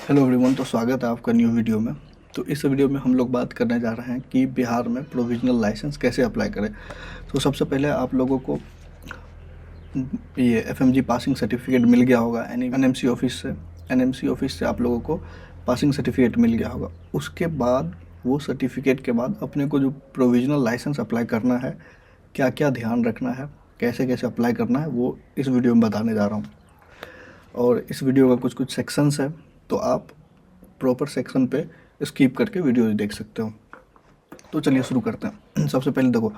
Hello everyone, तो स्वागत है आपका न्यू वीडियो में। तो इस वीडियो में हम लोग बात करने जा रहे हैं कि बिहार में प्रोविजनल लाइसेंस कैसे अप्लाई करें। तो सबसे पहले आप लोगों को ये एफएमजी पासिंग सर्टिफिकेट मिल गया होगा एनएमसी ऑफिस से। एनएमसी ऑफिस से आप लोगों को पासिंग सर्टिफिकेट मिल गया होगा। उसके बाद वो सर्टिफिकेट के बाद अपने को जो प्रोविजनल लाइसेंस अप्लाई करना है, क्या क्या ध्यान रखना है, कैसे कैसे अप्लाई करना है, वो इस वीडियो में बताने जा रहा हूँ। और इस वीडियो का कुछ कुछ सेक्शंस है, तो आप प्रॉपर सेक्शन पे स्किप करके वीडियो देख सकते हो। तो चलिए शुरू करते हैं। सबसे पहले देखो,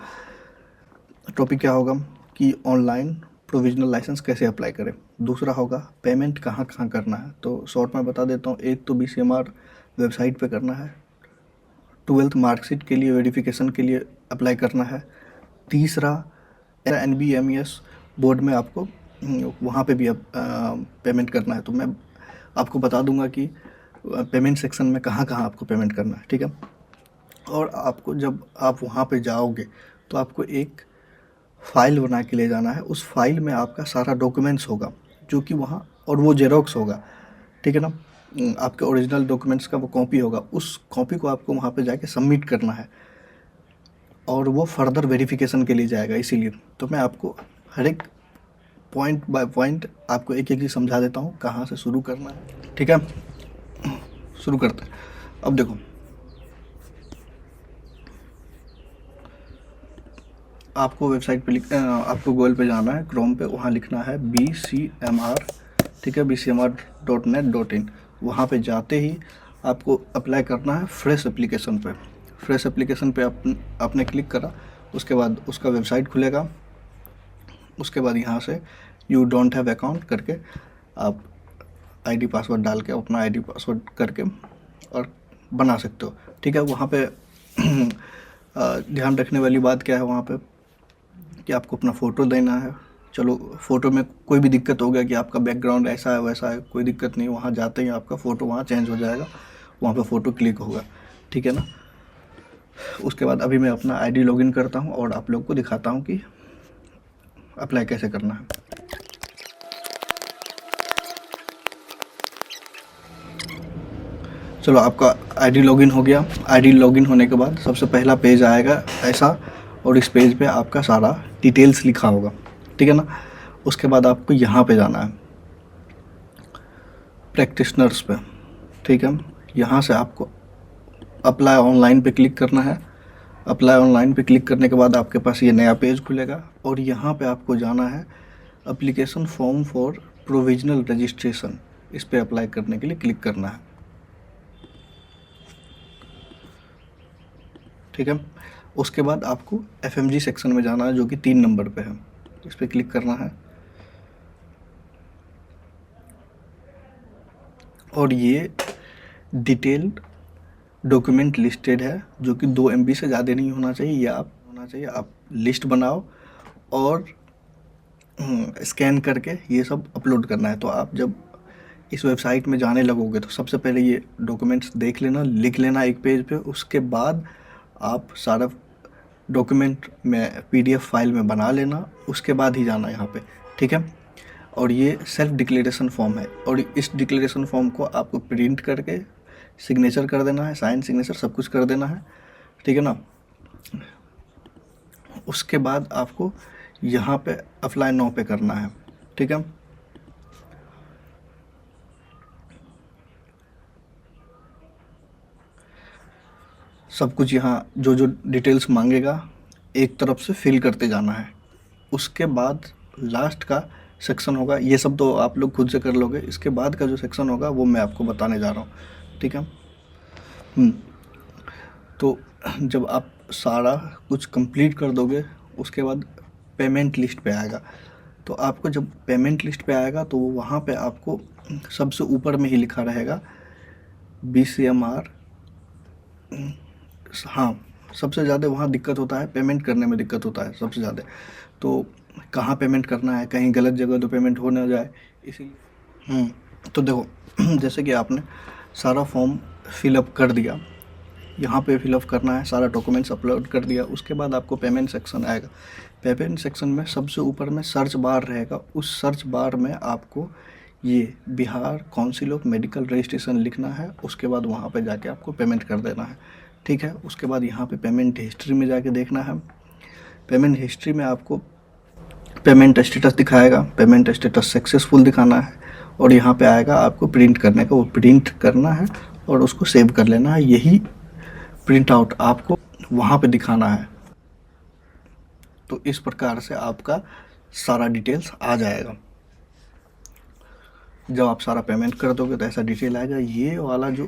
टॉपिक क्या होगा कि ऑनलाइन प्रोविजनल लाइसेंस कैसे अप्लाई करें। दूसरा होगा पेमेंट कहाँ कहाँ करना है। तो शॉर्ट में बता देता हूँ। एक तो बीसीएमआर वेबसाइट पे करना है। 12th मार्कशीट के लिए वेरिफिकेशन के लिए अप्लाई करना है। तीसरा एनबीएमईएस बोर्ड में आपको वहाँ पे भी पेमेंट करना है। तो मैं आपको बता दूंगा कि पेमेंट सेक्शन में कहाँ कहाँ आपको पेमेंट करना है, ठीक है। और आपको जब आप वहाँ पे जाओगे तो आपको एक फ़ाइल बना के ले जाना है। उस फाइल में आपका सारा डॉक्यूमेंट्स होगा जो कि वहाँ, और वो जेरोक्स होगा, ठीक है ना। आपके ओरिजिनल डॉक्यूमेंट्स का वो कॉपी होगा। उस कॉपी को आपको वहाँ पे जाके सबमिट करना है और वो फर्दर वेरिफिकेशन के लिए जाएगा। इसीलिए तो मैं आपको हर एक पॉइंट बाय पॉइंट आपको एक एक चीज़ समझा देता हूँ कहाँ से शुरू करना है, ठीक है। शुरू करते हैं। अब देखो, आपको वेबसाइट पे आपको गूगल पे जाना है, क्रोम पे, वहाँ लिखना है BCMR, ठीक है, bcmr.net.in। वहाँ पे जाते ही आपको अप्लाई करना है फ्रेश एप्लीकेशन पे। फ्रेश एप्लीकेशन पे आपने क्लिक करा, उसके बाद उसका वेबसाइट खुलेगा। उसके बाद यहाँ से यू डोंट हैव अकाउंट करके आप आईडी पासवर्ड डाल के, अपना आईडी पासवर्ड करके और बना सकते हो, ठीक है। वहाँ पे ध्यान रखने वाली बात क्या है वहाँ पे कि आपको अपना फ़ोटो देना है। चलो, फ़ोटो में कोई भी दिक्कत हो गया कि आपका बैकग्राउंड ऐसा है वैसा है, कोई दिक्कत नहीं। वहाँ जाते ही आपका फ़ोटो वहाँ चेंज हो जाएगा, वहाँ पे फ़ोटो क्लिक होगा, ठीक है ना। उसके बाद अभी मैं अपना आईडी लॉगिन करता हूँ और आप लोग को दिखाता हूँ कि अप्लाई कैसे करना है। चलो, आपका आईडी लॉगिन हो गया। आईडी लॉगिन होने के बाद सबसे पहला पेज आएगा ऐसा, और इस पेज पे आपका सारा डिटेल्स लिखा होगा, ठीक है ना। उसके बाद आपको यहाँ पे जाना है प्रैक्टिशनर्स पे, ठीक है। यहाँ से आपको अप्लाई ऑनलाइन पे क्लिक करना है। अप्लाई ऑनलाइन पे क्लिक करने के बाद आपके पास ये नया पेज खुलेगा और यहाँ पे आपको जाना है application form for provisional registration. इस पे अप्लाई करने के लिए क्लिक करना है, ठीक है। उसके बाद आपको एफएमजी सेक्शन में जाना है जो कि 3 नंबर पे है। इस पर क्लिक करना है और ये डिटेल्ड डॉक्यूमेंट लिस्टेड है जो कि 2 MB से ज़्यादा नहीं होना चाहिए। या आप लिस्ट बनाओ और स्कैन करके ये सब अपलोड करना है। तो आप जब इस वेबसाइट में जाने लगोगे तो सबसे पहले ये डॉक्यूमेंट्स देख लेना, लिख लेना एक पेज पे। उसके बाद आप सारा डॉक्यूमेंट में PDF फाइल में बना लेना, उसके बाद ही जाना यहाँ पे, ठीक है। और ये सेल्फ डिक्लेरेशन फॉर्म है और इस डिक्लेरेशन फॉर्म को आपको प्रिंट करके सिग्नेचर कर देना है, साइन सिग्नेचर सब कुछ कर देना है, ठीक है ना। उसके बाद आपको यहाँ पे अप्लाई नाउ पे करना है, ठीक है। सब कुछ यहाँ जो जो डिटेल्स मांगेगा एक तरफ से फिल करते जाना है। उसके बाद लास्ट का सेक्शन होगा, ये सब तो आप लोग खुद से कर लोगे। इसके बाद का जो सेक्शन होगा वो मैं आपको बताने जा रहा हूँ, ठीक है। तो जब आप सारा कुछ कंप्लीट कर दोगे उसके बाद पेमेंट लिस्ट पे आएगा। तो आपको जब पेमेंट लिस्ट पे आएगा तो वहाँ पे आपको सबसे ऊपर में ही लिखा रहेगा BCMR। हाँ, सबसे ज़्यादा वहाँ दिक्कत होता है, पेमेंट करने में दिक्कत होता है सबसे ज़्यादा। तो कहाँ पेमेंट करना है, कहीं गलत जगह तो पेमेंट हो ना जाए, इसीलिए। तो देखो जैसे कि आपने सारा फॉर्म फिलअप कर दिया, यहाँ पे फिलअप करना है, सारा डॉक्यूमेंट्स अपलोड कर दिया। उसके बाद आपको पेमेंट सेक्शन आएगा। पेमेंट सेक्शन में सबसे ऊपर में सर्च बार रहेगा। उस सर्च बार में आपको ये Bihar council of medical registration लिखना है, उसके बाद वहाँ पे जाके आपको पेमेंट कर देना है, ठीक है। उसके बाद यहाँ पे पेमेंट हिस्ट्री में जाके देखना है। पेमेंट हिस्ट्री में आपको पेमेंट स्टेटस दिखाएगा, पेमेंट स्टेटस सक्सेसफुल दिखाना है, और यहाँ पे आएगा आपको प्रिंट करने का, वो प्रिंट करना है और उसको सेव कर लेना है। यही प्रिंट आउट आपको वहाँ पे दिखाना है। तो इस प्रकार से आपका सारा डिटेल्स आ जाएगा। जब आप सारा पेमेंट कर दोगे तो ऐसा डिटेल आएगा। ये वाला जो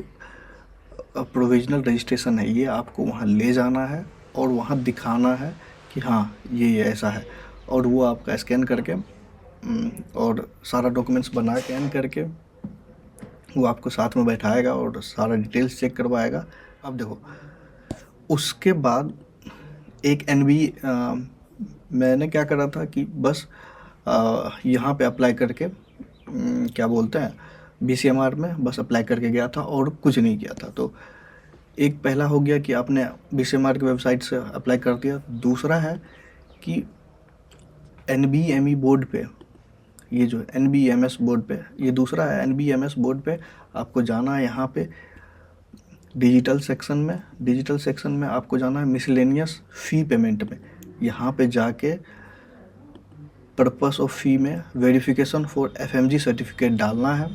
प्रोविजनल रजिस्ट्रेशन है, ये आपको वहाँ ले जाना है और वहाँ दिखाना है कि हाँ ये ऐसा है, और वो आपका स्कैन करके और सारा डॉक्यूमेंट्स बना के स्कैन करके वो आपको साथ में बैठाएगा और सारा डिटेल्स चेक करवाएगा। अब देखो, उसके बाद एक एनबी मैंने क्या करा था कि बस यहाँ पे अप्लाई करके क्या बोलते हैं बीसीएमआर में बस अप्लाई करके गया था और कुछ नहीं किया था। तो एक पहला हो गया कि आपने बीसीएमआर की वेबसाइट से अप्लाई कर दिया। दूसरा है कि एनबीएमई बोर्ड पे, ये जो एनबीएमएस बोर्ड पे, ये दूसरा है एनबीएमएस बोर्ड पे आपको जाना है। यहाँ पे डिजिटल सेक्शन में आपको जाना है मिसलेनियस फ़ी पेमेंट में। यहाँ पे जाके पर्पस ऑफ फ़ी में वेरिफिकेशन फॉर एफएमजी सर्टिफिकेट डालना है।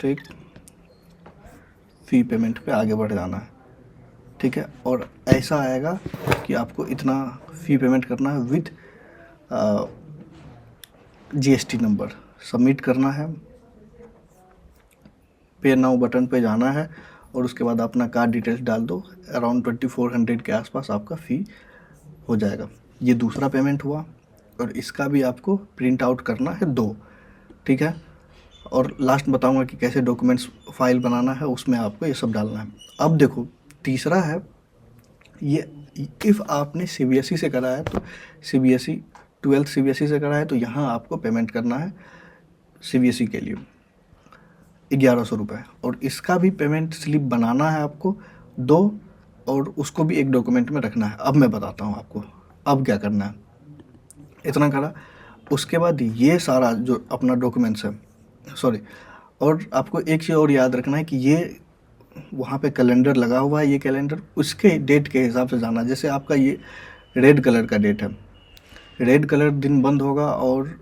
ठीक, फ़ी पेमेंट पे आगे बढ़ जाना है, ठीक है। और ऐसा आएगा कि आपको इतना फ़ी पेमेंट करना है विथ जीएसटी नंबर सबमिट करना है। पे नाउ बटन पे जाना है और उसके बाद अपना कार्ड डिटेल्स डाल दो। अराउंड 2400 के आसपास आपका फ़ी हो जाएगा। ये दूसरा पेमेंट हुआ, और इसका भी आपको प्रिंट आउट करना है 2, ठीक है। और लास्ट बताऊंगा कि कैसे डॉक्यूमेंट्स फाइल बनाना है, उसमें आपको ये सब डालना है। अब देखो, तीसरा है ये, इफ़ आपने सीबीएसई से करा है तो सीबीएसई 12th सीबीएसई से करा है तो यहाँ आपको पेमेंट करना है सीबीएसई के लिए 1100 रुपये, और इसका भी पेमेंट स्लिप बनाना है आपको 2, और उसको भी एक डॉक्यूमेंट में रखना है। अब मैं बताता हूँ आपको अब क्या करना है। इतना करा, उसके बाद ये सारा जो अपना डॉक्यूमेंट्स है, सॉरी, और आपको एक चीज़ और याद रखना है कि ये वहाँ पे कैलेंडर लगा हुआ है, ये कैलेंडर उसके डेट के हिसाब से जाना। जैसे आपका ये रेड कलर का डेट है, रेड कलर दिन बंद होगा और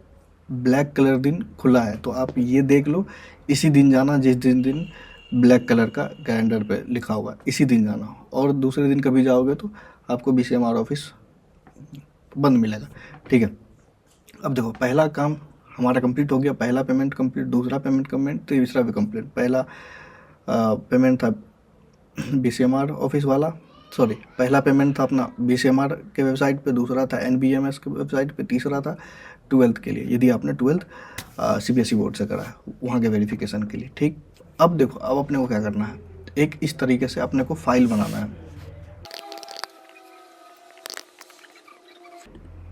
ब्लैक कलर दिन खुला है, तो आप ये देख लो, इसी दिन जाना जिस दिन ब्लैक कलर का कैलेंडर पे लिखा हुआ है, इसी दिन जाना। और दूसरे दिन कभी जाओगे तो आपको बीसीएमआर ऑफिस बंद मिलेगा, ठीक है। अब देखो, पहला काम हमारा कंप्लीट हो गया, पहला पेमेंट कंप्लीट, दूसरा पेमेंट कंप्लीट, तीसरा भी कंप्लीट। पहला पेमेंट था बीसीएमआर ऑफिस वाला, सॉरी, पहला पेमेंट था अपना बीसीएमआर के वेबसाइट पे, दूसरा था एनबीएमएस के वेबसाइट पे, तीसरा था 12th के लिए, यदि आपने 12th सीबीएसई बोर्ड से करा है वहाँ के वेरिफिकेशन के लिए, ठीक। अब देखो, अब अपने को क्या करना है, एक इस तरीके से अपने को फाइल बनाना है।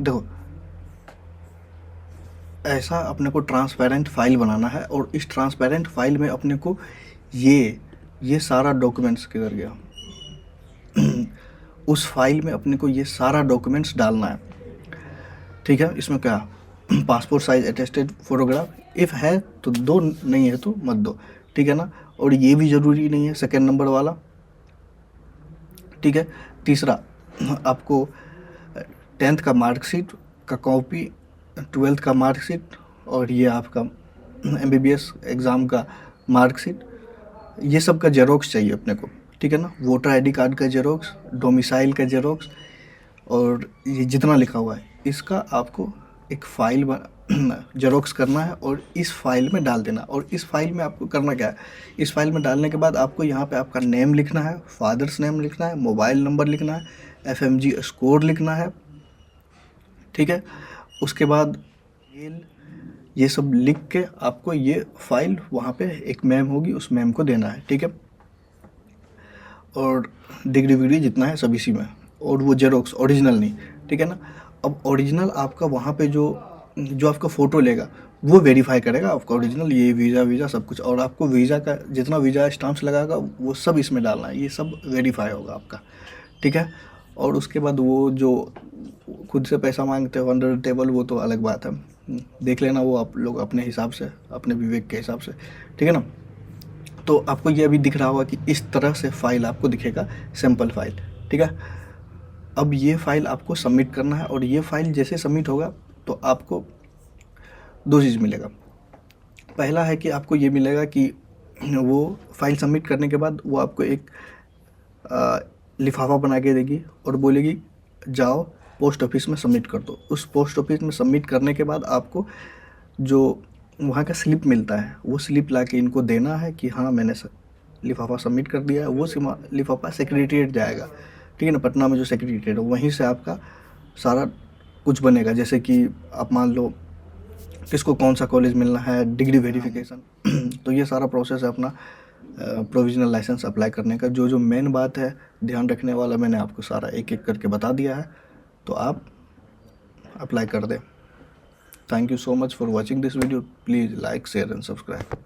देखो, ऐसा अपने को ट्रांसपेरेंट फाइल बनाना है, और इस ट्रांसपेरेंट फाइल में अपने को ये सारा डॉक्यूमेंट्स किधर गया उस फाइल में अपने को ये सारा डॉक्यूमेंट्स डालना है, ठीक है। इसमें क्या, passport size attested photograph, if है तो दो, नहीं है तो मत दो, ठीक है ना। और ये भी ज़रूरी नहीं है, सेकेंड नंबर वाला, ठीक है। तीसरा, आपको 10th का मार्कशीट का कॉपी, 12th का मार्कशीट, और ये आपका एमबीबीएस एग्ज़ाम का मार्कशीट, ये सब का जेरोक्स चाहिए अपने को, ठीक है ना। वोटर आईडी कार्ड का जेरोक्स, डोमिसाइल का जेरोक्स, और ये जितना लिखा हुआ है इसका आपको एक फ़ाइल जेरोक्स करना है और इस फाइल में डाल देना। और इस फाइल में आपको करना क्या है, इस फाइल में डालने के बाद आपको यहाँ पे आपका नेम लिखना है, फादर्स नेम लिखना है, मोबाइल नंबर लिखना है, एफएमजी स्कोर लिखना है, ठीक है। उसके बाद ये सब लिख के आपको ये फाइल वहाँ पे एक मैम होगी, उस मैम को देना है, ठीक है। और डिग्री विग्री जितना है सब इसी में, और वो जेरोक्स, ओरिजिनल नहीं, ठीक है ना। अब ओरिजिनल आपका वहाँ पे जो आपका फ़ोटो लेगा वो वेरीफाई करेगा आपका ओरिजिनल, ये वीज़ा सब कुछ, और आपको वीज़ा का जितना वीज़ा स्टाम्प्स लगाएगा वो सब इसमें डालना है, ये सब वेरीफाई होगा आपका, ठीक है। और उसके बाद वो जो खुद से पैसा मांगते हो अंडर टेबल, वो तो अलग बात है, देख लेना वो आप लोग अपने हिसाब से, अपने विवेक के हिसाब से, ठीक है ना। तो आपको ये अभी दिख रहा होगा कि इस तरह से फाइल आपको दिखेगा, सैम्पल फाइल, ठीक है। अब ये फाइल आपको सबमिट करना है, और ये फाइल जैसे सबमिट होगा तो आपको दो चीज़ मिलेगा। पहला है कि आपको ये मिलेगा कि वो फाइल सबमिट करने के बाद वो आपको एक लिफाफा बना के देगी और बोलेगी जाओ पोस्ट ऑफिस में सबमिट कर दो। उस पोस्ट ऑफिस में सबमिट करने के बाद आपको जो वहाँ का स्लिप मिलता है, वो स्लिप ला के इनको देना है कि हाँ मैंने लिफाफा सबमिट कर दिया है। वो लिफाफा सेक्रेटेरिएट जाएगा, ठीक है ना, पटना में जो सेक्रेटेरिएट है, वहीं से आपका सारा कुछ बनेगा। जैसे कि आप मान लो किसको कौन सा कॉलेज मिलना है, डिग्री वेरिफिकेशन तो ये सारा प्रोसेस है अपना प्रोविजनल लाइसेंस अप्लाई करने का। जो जो मेन बात है ध्यान रखने वाला, मैंने आपको सारा एक एक करके बता दिया है, तो आप अप्लाई कर दें। Thank you so much for watching this video. Please like, share and subscribe.